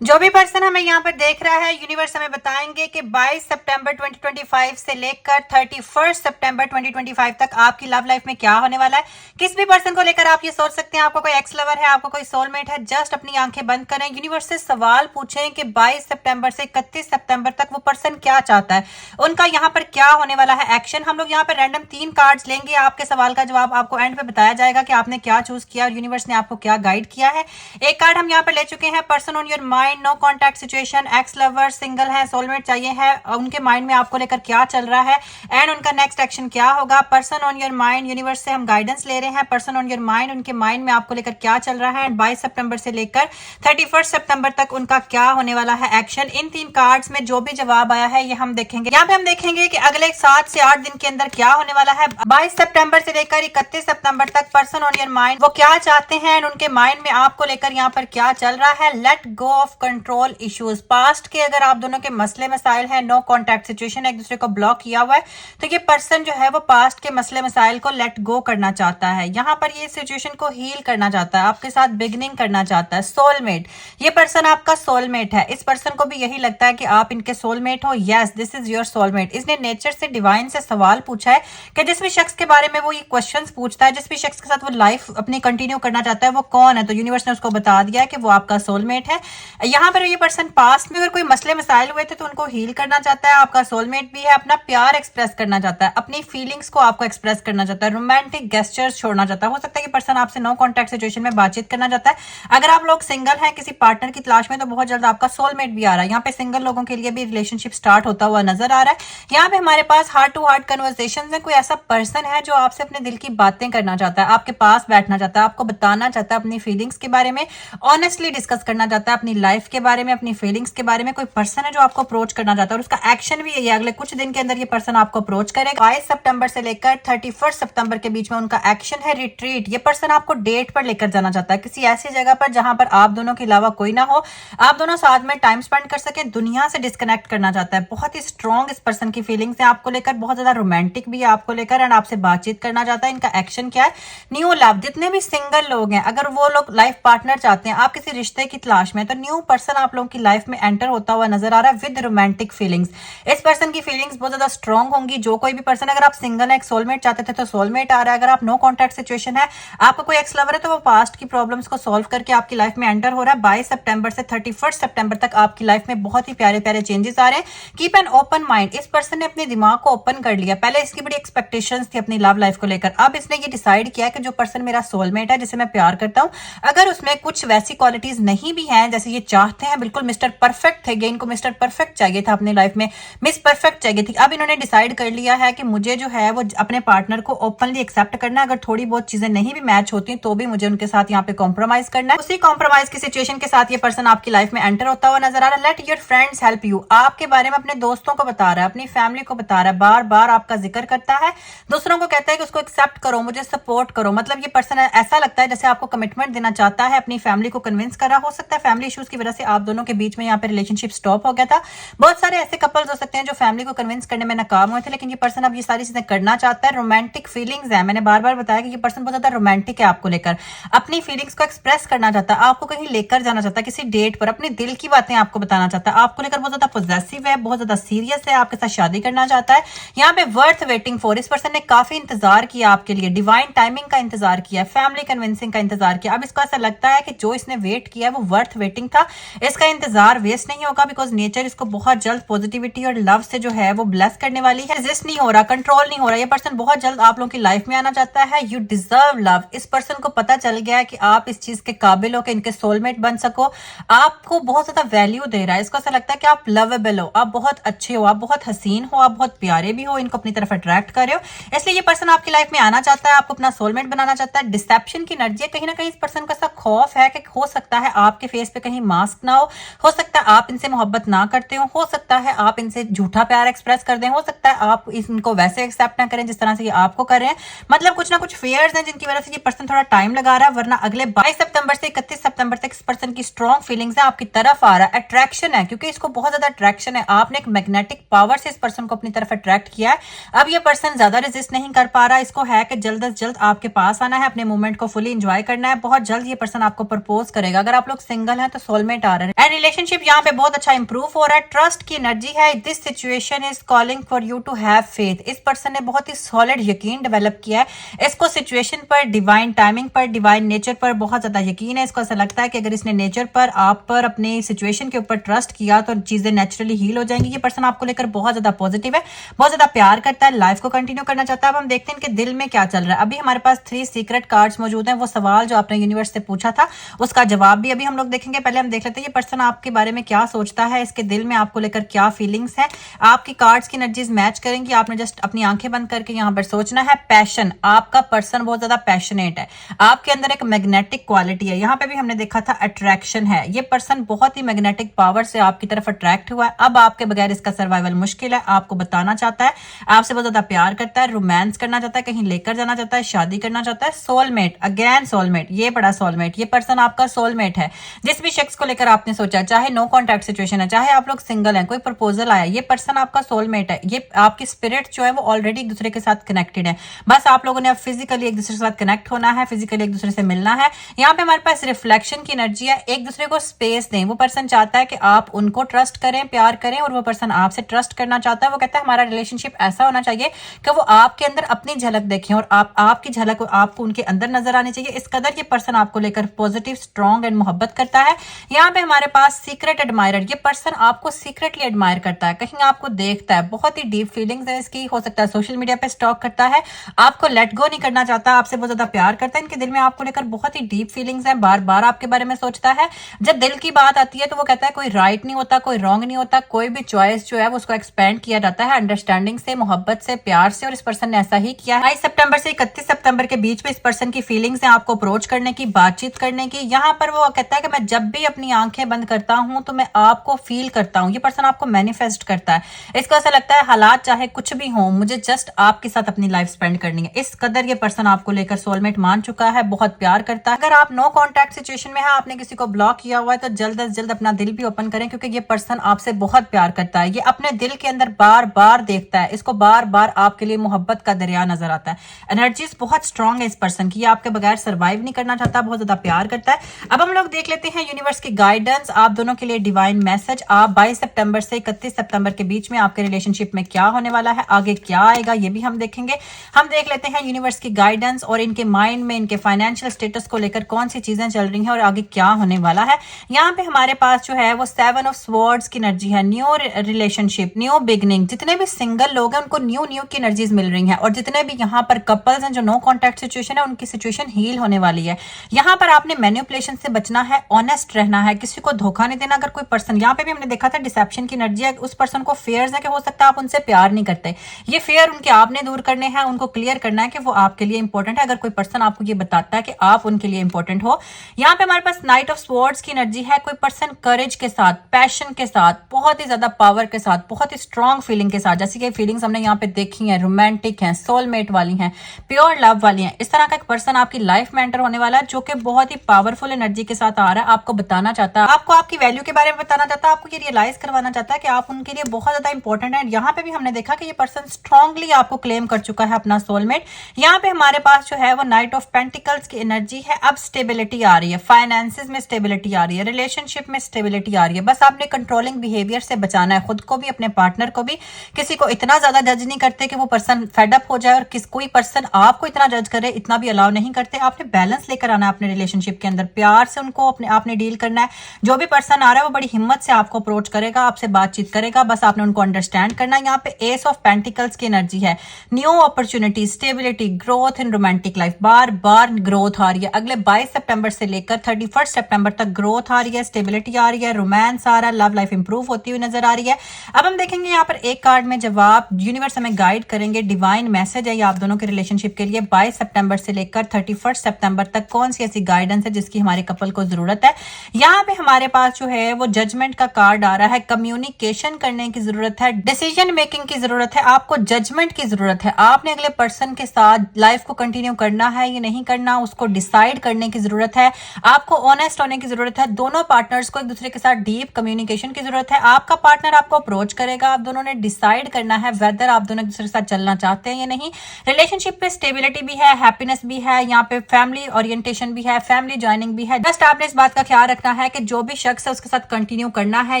जो भी पर्सन हमें यहाँ पर देख रहा है, यूनिवर्स हमें बताएंगे कि 22 सितंबर 2025 से लेकर 31 सितंबर 2025 तक आपकी लव लाइफ में क्या होने वाला है। किस भी पर्सन को लेकर आप ये सोच सकते हैं, आपको कोई एक्स लवर है, आपको कोई सोलमेट है, जस्ट अपनी आंखें बंद करें, यूनिवर्स से सवाल पूछें कि 22 सितंबर से 31 सितंबर तक वो पर्सन क्या चाहता है, उनका यहाँ पर क्या होने वाला है एक्शन। हम लोग यहाँ पर रैंडम 3 कार्ड्स लेंगे, आपके सवाल का जवाब आपको एंड पे बताया जाएगा कि आपने क्या चूज किया और यूनिवर्स ने आपको क्या गाइड किया है। एक कार्ड हम यहाँ पर ले चुके हैं, person on your mind, no contact situation, ex lover, single है, सोलमेट चाहिए है, उनके माइंड में आपको लेकर क्या चल रहा है एंड उनका नेक्स्ट एक्शन क्या होगा। Person on your mind, universe से हम गाइडेंस ले रहे हैं, पर्सन ऑन योर माइंड, उनके माइंड में आपको लेकर क्या चल रहा है एंड 22 सितंबर से लेकर 31 सितंबर तक उनका क्या होने वाला है एक्शन। इन 3 कार्ड्स में जो भी जवाब आया है ये हम देखेंगे। यहाँ पे हम देखेंगे कि अगले 7 से 8 दिन के अंदर क्या होने वाला है। 22 सितंबर से लेकर 31 सितंबर तक पर्सन ऑन योर माइंड वो क्या चाहते हैं एंड उनके माइंड में आपको लेकर यहाँ पर क्या चल रहा है। Let go of control issues, past के अगर आप दोनों के मसले मसाइल हैं, नो कॉन्टैक्ट सिचुएशन, एक दूसरे को ब्लॉक किया हुआ है, तो ये पर्सन जो है वो पास्ट के मसले मसाइल को लेट गो करना चाहता है। यहाँ पर ये सिचुएशन को हील करना चाहता है, आपके साथ बिगनिंग करना चाहता है। सोलमेट, ये पर्सन आपका सोलमेट है, इस पर्सन को भी यही लगता है कि आप इनके सोलमेट हो। Yes, this is your soulmate. इसने नेचर से, डिवाइन से सवाल पूछा है कि जिस भी शख्स के बारे में वो ये क्वेश्चंस पूछता है, जिस भी शख्स के साथ वो लाइफ अपनी कंटिन्यू करना चाहता है, वो कौन है, तो यूनिवर्स ने उसको बता दिया है कि वो आपका सोलमेट है। यहाँ पर ये पर्सन पास्ट में अगर कोई मसले मसाइल हुए थे तो उनको हील करना चाहता है, आपका सोलमेट भी है, अपना प्यार एक्सप्रेस करना चाहता है, अपनी फीलिंग्स को आपको एक्सप्रेस करना चाहता है, रोमांटिक गेस्चर्स छोड़ना चाहता है। हो सकता है कि पर्सन आपसे नो कॉन्टैक्ट सिचुएशन में बातचीत करना चाहता है। अगर आप लोग सिंगल हैं, किसी पार्टनर की तलाश में, तो बहुत जल्द आपका सोलमेट भी आ रहा है। यहाँ पे सिंगल लोगों के लिए भी रिलेशनशिप स्टार्ट होता हुआ नजर आ रहा है। यहाँ पे हमारे पास हार्ट टू हार्ट कन्वर्सेशन है, कोई ऐसा पर्सन है जो आपसे अपने दिल की बातें करना चाहता है, आपके पास बैठना चाहता है, आपको बताना चाहता है अपनी फीलिंग्स के बारे में, ऑनेस्टली डिस्कस करना चाहता है अपनी लाइफ के बारे में, अपनी फीलिंग्स के बारे में। कोई पर्सन है जो आपको अप्रोच करना चाहता है और उसका एक्शन भी यही है, अगले कुछ दिन के अंदर ये पर्सन आपको अप्रोच करेगा। 22 सितंबर से लेकर 31 सितंबर के बीच में उनका एक्शन है रिट्रीट। ये पर्सन आपको डेट पर लेकर जाना चाहता है, किसी ऐसी जगह पर जहां पर आप दोनों के अलावा कोई ना हो, आप दोनों साथ में टाइम स्पेंड कर सके, दुनिया से डिस्कनेक्ट करना चाहता है। बहुत ही स्ट्रॉन्ग इस पर्सन की फीलिंग्स है आपको लेकर, बहुत ज्यादा रोमांटिक भी है आपको लेकर एंड आपसे बातचीत करना चाहता है। इनका एक्शन क्या है, न्यू लव। जितने भी सिंगल लोग हैं, अगर वो लोग लाइफ पार्टनर चाहते हैं, आप किसी रिश्ते की तलाश में, तो न्यू पर्सन आप लोगों की लाइफ में एंटर होता हुआ नजर आ रहा है विद रोमांटिक फीलिंग्स। इस पर्सन की फीलिंग्स बहुत ज्यादा स्ट्रॉन्ग होंगी। जो कोई भी पर्सन, अगर आप सिंगल है, एक सोलमेट चाहते थे तो सोलमेट आ रहा है, अगर आप नो कॉन्टैक्ट सिचुएशन है, आपका कोई एक्स लवर है, तो वो पास्ट की प्रॉब्लम्स को सॉल्व करके आपकी लाइफ में एंटर हो रहा है। 22 सितंबर से 31 सितंबर तक आपकी लाइफ में बहुत ही प्यारे प्यारे चेंजेस आ रहे हैं। Keep an open mind. इस पर्सन ने अपने दिमाग को ओपन कर लिया। पहले इसकी बड़ी एक्सपेक्टेशंस थी अपनी लव लाइफ को लेकर, अब इसने ये डिसाइड किया कि जो पर्सन मेरा सोलमेट है, जिसे मैं प्यार करता हूं, अगर उसमें कुछ वैसी क्वालिटीज नहीं भी हैं जैसे ये चाहते हैं, बिल्कुल मिस्टर परफेक्ट थे, इनको मिस्टर परफेक्ट चाहिए था अपनी लाइफ में, मिस परफेक्ट चाहिए थी, अब इन्होंने डिसाइड कर लिया है कि मुझे जो है वो अपने पार्टनर को ओपनली एक्सेप्ट करना है। अगर थोड़ी बहुत चीजें नहीं भी मैच होती तो भी मुझे उनके साथ यहाँ पे कॉम्प्रोमाइज करना है। उसी कॉम्प्रोमाइज की सिचुएशन के साथ ये पर्सन आपकी लाइफ में एंटर होता हुआ नजर आ रहा है। Let your friends help you. आपके बारे में अपने दोस्तों को बता रहा है, अपनी फैमिली को बता रहा है, बार बार आपका जिक्र करता है, दूसरों को कहता है कि उसको एक्सेप्ट करो, मुझे सपोर्ट करो। मतलब ये पर्सन ऐसा लगता है जैसे आपको कमिटमेंट देना चाहता है, अपनी फैमिली को कन्विंस कर रहा। हो सकता है फैमिली इश्यूज की वजह से आप दोनों के बीच में यहाँ पे रिलेशनशिप स्टॉप हो गया था। बहुत सारे ऐसे कपल्स हो सकते हैं जो फैमिली को कन्विंस करने में नाकाम हुए थे, लेकिन ये पर्सन अब ये सारी चीजें करना चाहता है। रोमांटिक फीलिंग्स है, मैंने बार बार बताया कि ये पर्सन बहुत ज्यादा रोमांटिक है आपको लेकर, अपनी फीलिंग्स को एक्सप्रेस करना चाहता है, आपको कहीं लेकर जाना चाहता है, किसी डेट पर अपने दिल की बातें आपको बताना चाहता है, आपको लेकर बहुत ज्यादा पॉजिटिव है, बहुत ज्यादा सीरियस है, आपके साथ शादी करना चाहता है। यहाँ पे वर्थ वेटिंग फॉर। इस पर्सन ने काफी इंतजार किया आपके लिए, डिवाइन टाइमिंग का इंतजार किया, फैमिली कन्विंसिंग का इंतजार किया। अब इसको ऐसा लगता है कि जो इसने वेट किया वो वर्थ वेटिंग था, इसका इंतजार वेस्ट नहीं होगा, बिकॉज नेचर इसको बहुत जल्द पॉजिटिविटी और लव से जो है वो ब्लेस करने वाली है। रेजिस्ट नहीं हो रहा, कंट्रोल नहीं हो रहा। ये पर्सन बहुत जल्द आप लोगों की लाइफ में आना चाहता है। You deserve love. इस पर्सन को पता चल गया है कि आप इस चीज के काबिल हो कि इनके सोलमेट बन सको, आपको बहुत ज्यादा वैल्यू दे रहा है। इसको ऐसा लगता है कि आप लवेबल हो, आप बहुत अच्छे हो, आप बहुत हसीन हो, आप बहुत प्यारे भी हो, इनको अपनी तरफ अट्रैक्ट कर रहे हो। इसलिए ये पर्सन आपकी लाइफ में आना चाहता है, आपको अपना सोलमेट बनाना चाहता है। डिसेप्शन की एनर्जी है, कहीं ना कहीं इस पर्सन का ऐसा खौफ है कि हो सकता है आपके फेस पे कहीं मास्क ना हो सकता है आप इनसे मोहब्बत ना करते हो सकता है आप इनसे झूठा प्यार एक्सप्रेस कर दें, हो सकता है आप इनको वैसे एक्सेप्ट ना करें जिस तरह से ये आपको कर रहे हैं। मतलब कुछ ना कुछ फेयर्स हैं जिनकी वजह से ये पर्सन थोड़ा टाइम लगा रहा है, वरना अगले 22 सितंबर से 31 सितंबर तक इस पर्सन की स्ट्रॉन्ग फीलिंग्स है आपकी तरफ आ रहा है। अट्रैक्शन है, क्योंकि इसको बहुत ज्यादा अट्रैक्शन है, आपने एक मैग्नेटिक पावर से इस पर्सन को अपनी तरफ अट्रैक्ट किया है। अब ये पर्सन ज्यादा रेजिस्ट नहीं कर पा रहा, इसको है कि जल्द से जल्द आपके पास आना है, अपने मोमेंट को फुली एंजॉय करना है। बहुत जल्द ये पर्सन आपको प्रपोज करेगा। अगर आप लोग सिंगल हैं तो सोलमेट सोलमेट आ रहा है एंड रिलेशनशिप यहाँ पे बहुत अच्छा इंप्रूव हो रहा है। ट्रस्ट की एनर्जी है। This situation is calling for you to have faith. इस पर्सन ने बहुत ही सॉलिड यकीन डेवलप किया है। इसको सिचुएशन पर, डिवाइन टाइमिंग पर, डिवाइन नेचर पर बहुत ज्यादा यकीन है। इसको ऐसा लगता है कि अगर इसने नेचर पर, आप पर, अपनी सिचुएशन के ऊपर ट्रस्ट किया तो चीजें नेचुरली हील हो जाएंगी। ये पर्सन आपको लेकर बहुत ज्यादा पॉजिटिव है, बहुत ज्यादा प्यार करता है, लाइफ को कंटिन्यू करना चाहता है। अब हम देखते हैं कि दिल में क्या चल रहा है। अभी हमारे पास 3 सीक्रेट कार्ड्स मौजूद हैं। वो सवाल जो आपने यूनिवर्स से पूछा था उसका जवाब भी अभी हम लोग देखेंगे। पहले हम देख लेते हैं ये पर्सन आपके बारे में क्या सोचता है, इसके दिल में आपको लेकर क्या फीलिंग्स है। आपकी कार्ड्स की एनर्जीज मैच करेंगी। आपने जस्ट अपनी आंखें बंद करके यहाँ पर सोचना है। पैशन, आपका पर्सन बहुत ज्यादा पैशनेट है। आपके अंदर एक मैग्नेटिक क्वालिटी है। यहाँ पे भी हमने देखा था अट्रैक्शन है। ये पर्सन बहुत ही मैग्नेटिक पावर से आपकी तरफ अट्रैक्ट हुआ है। अब आपके बगैर इसका सर्वाइवल मुश्किल है। आपको बताना चाहता है, आपसे बहुत ज्यादा प्यार करता है, रोमांस करना चाहता है, कहीं लेकर जाना चाहता है, शादी करना चाहता है। सोलमेट, अगेन सोलमेट, ये बड़ा सोलमेट। ये पर्सन आपका सोलमेट है। जिस भी शख्स को लेकर आपने सोचा, चाहे नो कॉन्टैक्ट सिचुएशन है, चाहे आप लोग सिंगल हैं, कोई प्रपोजल आया, ये पर्सन आपका सोलमेट है। ये आपकी स्पिरिट जो है वो ऑलरेडी एक दूसरे के साथ कनेक्टेड है। बस आप लोगों ने अब फिजिकली एक दूसरे के साथ कनेक्ट होना है, फिजिकली एक दूसरे से मिलना है। यहाँ पे हमारे पास रिफ्लेक्शन की एनर्जी है। एक दूसरे को स्पेस दें। वो पर्सन चाहता है कि आप उनको ट्रस्ट करें, प्यार करें, और वो पर्सन आपसे ट्रस्ट करना चाहता है। वो कहता है हमारा रिलेशनशिप ऐसा होना चाहिए कि वो आपके अंदर अपनी झलक देखें और आपकी झलक आपको उनके अंदर नजर आनी चाहिए। इस कदर ये पर्सन आपको लेकर पॉजिटिव, स्ट्रॉन्ग एंड मोहब्बत करता है। यहाँ पे हमारे पास सीक्रेट एडमायरर, ये पर्सन आपको सीक्रेटली एडमायर करता है, कहीं आपको देखता है। बहुत ही डीप फीलिंग्स है इसकी। हो सकता है सोशल मीडिया पे स्टॉक करता है, आपको लेट गो नहीं करना चाहता, आपसे बहुत ज्यादा प्यार करता है। इनके दिल में आपको लेकर बहुत ही डीप फीलिंग्स है, बार बार आपके बारे में सोचता है। जब दिल की बात आती है तो वो कहता है कोई राइट नहीं होता, कोई रॉन्ग नहीं होता, कोई भी चॉइस जो है वो उसको एक्सपेंड किया जाता है अंडरस्टैंडिंग से, मोहब्बत से, प्यार से, और इस पर्सन ने ऐसा ही किया है। 22 सितंबर से 31 सितंबर के बीच में इस पर्सन की फीलिंग्स है आपको अप्रोच करने की, बातचीत करने की। यहाँ पर वो कहता है कि मैं जब भी अपनी आंखें बंद करता हूं तो मैं आपको फील करता हूं। ये पर्सन आपको मैनिफेस्ट करता है। इसको ऐसा लगता है हालात चाहे कुछ भी हो, मुझे जस्ट आपके साथ अपनी लाइफ स्पेंड करनी है। इस कदर ये पर्सन आपको लेकर सोलमेट मान चुका है, बहुत प्यार करता है। अगर आप नो कॉन्टैक्ट सिचुएशन में है, आपने किसी को ब्लॉक किया हुआ है, तो जल्द से जल्द अपना दिल भी ओपन करें, क्योंकि ये पर्सन आपसे बहुत प्यार करता है। ये अपने दिल के अंदर बार बार देखता है, इसको बार बार आपके लिए मोहब्बत का दरिया नजर आता है। एनर्जीज बहुत स्ट्रांग है इस पर्सन की। ये आपके बगैर सर्वाइव नहीं करना चाहता, बहुत ज्यादा प्यार करता है। अब हम लोग देख लेते हैं यूनिवर्स की गाइडेंस, आप दोनों के लिए डिवाइन मैसेज। आप 22 सितंबर से 31 सितंबर के बीच में आपके रिलेशनशिप में क्या होने वाला है, आगे क्या आएगा, ये भी हम देखेंगे। हम देख लेते हैं यूनिवर्स की गाइडेंस और इनके माइंड में, इनके फाइनेंशियल स्टेटस को लेकर कौन सी चीजें चल रही हैं और आगे क्या होने वाला है। यहाँ पे हमारे पास जो है वो 7 ऑफ स्वॉर्ड्स की एनर्जी है। New relationship, new beginning. जितने भी सिंगल लोग हैं उनको न्यू की एनर्जीज मिल रही हैं, और जितने भी यहाँ पर कपल्स हैं जो नो कॉन्टैक्ट सिचुएशन है, उनकी सिचुएशन हील होने वाली है। यहाँ पर आपने मैनिपुलेशन से बचना है, ऑनेस्ट रहना है, किसी को धोखा नहीं देना। अगर कोई पर्सन, यहाँ पे भी हमने देखा था डिसेप्शन की एनर्जी है, उस पर्सन को फेयर्स है कि हो सकता है आप उनसे प्यार नहीं करते। ये फेयर उनके आपने दूर करने हैं, उनको क्लियर करना है कि वो आपके लिए इंपॉर्टेंट है। अगर कोई पर्सन आपको ये बताता है कि आप उनके लिए इंपॉर्टेंट हो। यहाँ पे हमारे पास नाइट ऑफ स्वॉर्ड्स की एनर्जी है। कोई पर्सन करेज के साथ, पैशन के साथ, बहुत ही ज्यादा पावर के साथ, बहुत ही स्ट्रॉन्ग फीलिंग के साथ, जैसी कि फीलिंग्स हमने यहाँ पे देखी हैं, रोमांटिक हैं, सोलमेट वाली हैं, प्योर लव वाली हैं, इस तरह का एक पर्सन आपकी लाइफ में एंटर होने वाला है, जो कि बहुत ही पावरफुल एनर्जी के साथ आ रहा है। आपको बताना चाहता है, आपको आपकी वैल्यू के बारे में बताना चाहता है, आपको ये रियलाइज करवाना चाहता है कि आप उनके लिए बहुत ज्यादा इंपॉर्टेंट है। यहाँ पे भी हमने देखा कि ये पर्सन स्ट्रांगली आपको क्लेम कर चुका है अपना सोलमेट। यहाँ पे हमारे पास जो है वो नाइट ऑफ पेंटिकल्स की एनर्जी है। अब स्टेबिलिटी आ रही है, फाइनेंसेस में स्टेबिलिटी आ रही है, रिलेशनशिप में स्टेबिलिटी आ रही है। बस आपने कंट्रोलिंग बिहेवियर से बचाना है, खुद को भी, अपने पार्टनर को भी। किसी को इतना ज्यादा जज नहीं करते कि वो पर्सन फेडअप हो जाए, और कोई पर्सन आपको इतना जज करे, इतना भी अलाउ नहीं करते। आपने बैलेंस लेकर आना है अपने रिलेशनशिप के अंदर, प्यार से उनको अपने आपने डील करना है। जो भी पर्सन आ रहा है वो बड़ी हिम्मत से आपको अप्रोच करेगा, आपसे बातचीत करेगा, बस आपने उनको अंडरस्टैंड करना है। यहाँ पे एस ऑफ पेंटिकल्स की एनर्जी है। New opportunity, stability, growth in romantic life. बार बार ग्रोथ आ रही है। अगले 22 सितंबर से लेकर 31 सितंबर तक ग्रोथ आ रही है, स्टेबिलिटी आ रही है, रोमांस आ रहा है, लव लाइफ इंप्रूव होती हुई नजर आ रही है। अब हम देखेंगे यहाँ पर एक कार्ड में जवाब यूनिवर्स हमें गाइड करेंगे, डिवाइन मैसेज है ये आप दोनों के रिलेशनशिप के लिए 22 सितंबर से लेकर 31 सितंबर तक। कौन सी ऐसी गाइडेंस है जिसकी हमारे कपल को जरूरत है। यहाँ पे हमारे पास जो है वो जजमेंट का कार्ड आ रहा है। कम्युनिकेशन करने की जरूरत है, डिसीजन मेकिंग की जरूरत है, आपको जजमेंट की जरूरत है। आपने अगले पर्सन के साथ लाइफ को कंटिन्यू करना है या नहीं करना, उसको डिसाइड करने की जरूरत है। आपको ऑनेस्ट होने की जरूरत है। दोनों पार्टनर्स को एक दूसरे के साथ डीप कम्युनिकेशन की जरूरत है। आपका पार्टनर आपको अप्रोच करेगा, आप दोनों ने डिसाइड करना है वेदर आप दोनों एक दूसरे के साथ चलना चाहते हैं या नहीं। रिलेशनशिप पे स्टेबिलिटी भी है, हैप्पीनेस भी है, यहाँ पे फैमिली ओरिएंटेशन भी है, फैमिली ज्वाइनिंग भी है। जस्ट आपने इस बात का ख्याल रखना है कि जो भी शख्स है उसके साथ कंटिन्यू करना है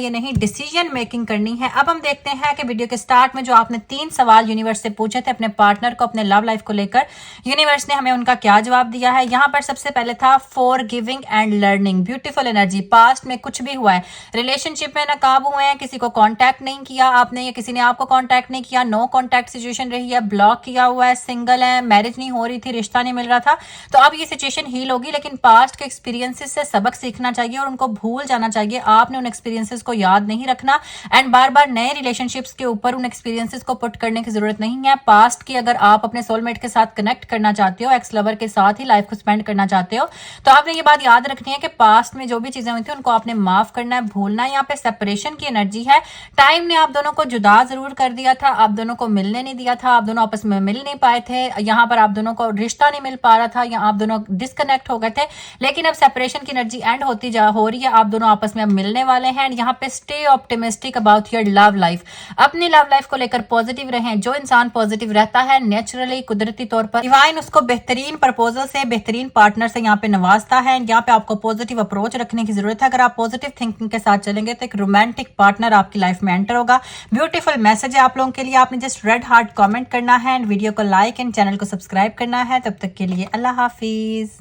या नहीं, डिसीजन मेकिंग करनी है। अब हम देखते हैं कि वीडियो के स्टार्ट में जो आपने 3 सवाल यूनिवर्स से पूछे थे अपने पार्टनर को, अपने लव लाइफ को लेकर, यूनिवर्स ने हमें उनका क्या जवाब दिया है। यहाँ पर सबसे पहले था for giving and learning, beautiful energy. Past में कुछ भी हुआ है, रिलेशनशिप में नाकाब हुए हैं, किसी को कांटेक्ट नहीं किया आपने या किसी ने आपको कांटेक्ट नहीं किया, नो कांटेक्ट सिचुएशन रही है, ब्लॉक किया हुआ है, सिंगल है, मैरिज नहीं हो रही थी, रिश्ता नहीं मिल रहा था, तो अब ये सिचुएशन हील होगी। लेकिन पास्ट के एक्सपीरियंसेस से सबक सीखना चाहिए और उनको भूल जाना चाहिए। आपने उन एक्सपीरियंसेस को याद नहीं रखना एंड बार बार नए रिलेशनशिप्स के ऊपर उन एक्सपीरियंसेस को पुट करने की जरूरत नहीं है। पास्ट की अगर आप अपने सोलमेट के साथ कनेक्ट करना चाहते हो, एक्स लवर के साथ ही लाइफ को स्पेंड करना चाहते हो, तो आपने ये बात याद रखनी है कि पास्ट में जो भी चीजें हुई थी उनको आपने माफ करना है, भूलना है। यहाँ पे सेपरेशन की एनर्जी है। टाइम ने आप दोनों को जुदा जरूर कर दिया था, आप दोनों को मिलने नहीं दिया था, आप दोनों आपस में मिल नहीं पाए थे, यहाँ पर आप दोनों को रिश्ता नहीं मिल पा रहा था या आप दोनों डिस्कनेक्ट हो गए थे। लेकिन अब सेपरेशन की एनर्जी एंड हो रही है, आप दोनों आपस में अब मिलने वाले हैं। यहाँ पे stay optimistic about your love life, अपनी लव लाइफ को लेकर पॉजिटिव रहें। जो इंसान पॉजिटिव रहता है नेचुरली, कुदरती तौर पर डिवाइन उसको बेहतरीन प्रपोजल से, बेहतरीन पार्टनर से यहाँ पे नवाजता है। यहाँ पे आपको पॉजिटिव अप्रोच रखने की जरूरत है। अगर आप पॉजिटिव थिंकिंग के साथ चलेंगे तो एक रोमांटिक पार्टनर आपकी लाइफ में एंटर होगा। ब्यूटीफुल मैसेज है आप लोगों के लिए। आपने जस्ट रेड हार्ट कमेंट करना है एंड वीडियो को लाइक एंड चैनल को सब्सक्राइब करना है। तब तक के लिए अल्लाह हाफिज।